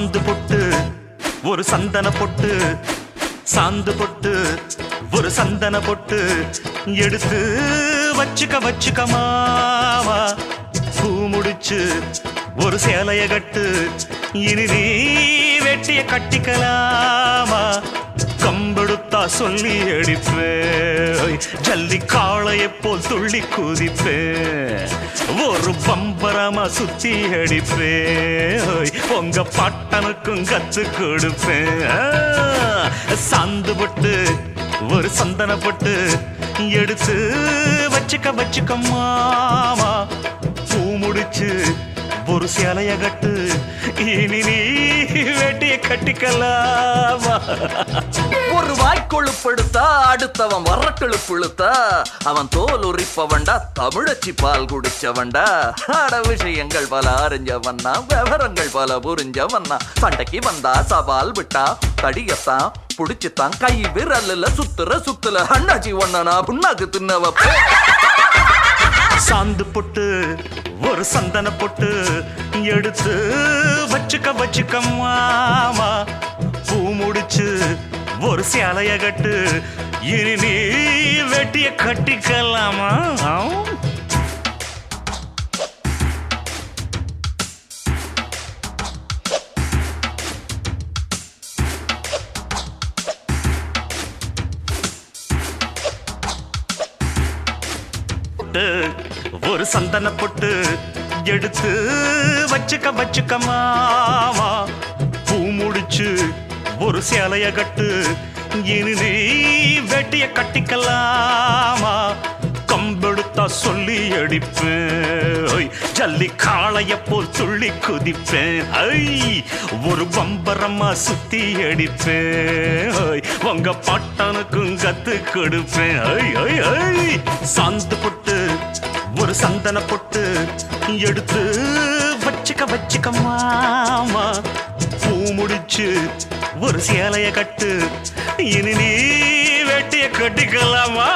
சாந்து பொட்டு ஒரு சந்தன பொட்டு, சாந்து பொட்டு ஒரு சந்தன பொட்டு எடுத்து வச்சுக்க வச்சுக்க மாமா. பூ முடிச்சு ஒரு சேலைய கட்டு, இனி நீ வெட்டிய கட்டிக்கலாமா. கம்பெடுத்தா சொல்லி அடிப்பேன், ஜல்லி காளையை போல் துள்ளி குதிப்பேன், ஒரு பம்பரமா சுத்தி அடிப்பேன், உங்க பாட்டனுக்கும் கத்து கொடுப்பேன். சாந்து பொட்டு ஒரு சந்தன பொட்டு எடுத்து வச்சுக்க வச்சுக்க மாமா. பூ முடிச்சு ஒரு சேலைய கட்டு, இனி நீ வேட்டிய கட்டிக்கலாமா. ஒரு வாய்க்கொழுப்படுத்தா அடுத்தவன் வரக்கெழுப்புழுத்தா, அவன் தோல் உரிப்பவன்டா தமிழச்சி பால் குடிச்சவன்டா. அட விஷயங்கள் பல அறிஞ்சவன்னா, விவரங்கள் பல புரிஞ்சவன்னா, சண்டைக்கு வந்தா சவால் விட்டா தடியத்தான் புடிச்சுத்தான் கை விரல்ல சுத்துற சுத்துல அண்ணாச்சி ஒன்னா புண்ணாக்கு தின்னவப்ப. சாந்து பொட்டு ஒரு சந்தன பொட்டு எடுத்து வச்சுக்க வச்சுக்க மாமா. பூ முடிச்சு ஒரு சேலைய கட்டு, இனி நீ வெட்டிய கட்டிக்கலாமா. ஒரு சந்தன பொட்டு எடுத்து வச்சுக்க வச்சுக்க மாமா. பூ முடிச்சு ஒரு சேலைய கட்டு, இனி நீ வெட்டிய கட்டிக்கலாமா. கம்பெடுத்தா சொல்லி அடிப்பேன், ஜல்லி காளைய போல் துள்ளி குதிப்பேன், ஒரு பம்பரமா சுத்தி அடிப்பேன், உங்க பாட்டனுக்கும் கத்து கொடுப்பேன். சாந்து பொட்டு ஒரு சந்தன பொட்டு எடுத்து வச்சுக்க வச்சுக்க மாமா. பூ முடிச்சு ஒரு சேலைய கட்டு, இனி நீ வெட்டிய கட்டிக்கலாமா.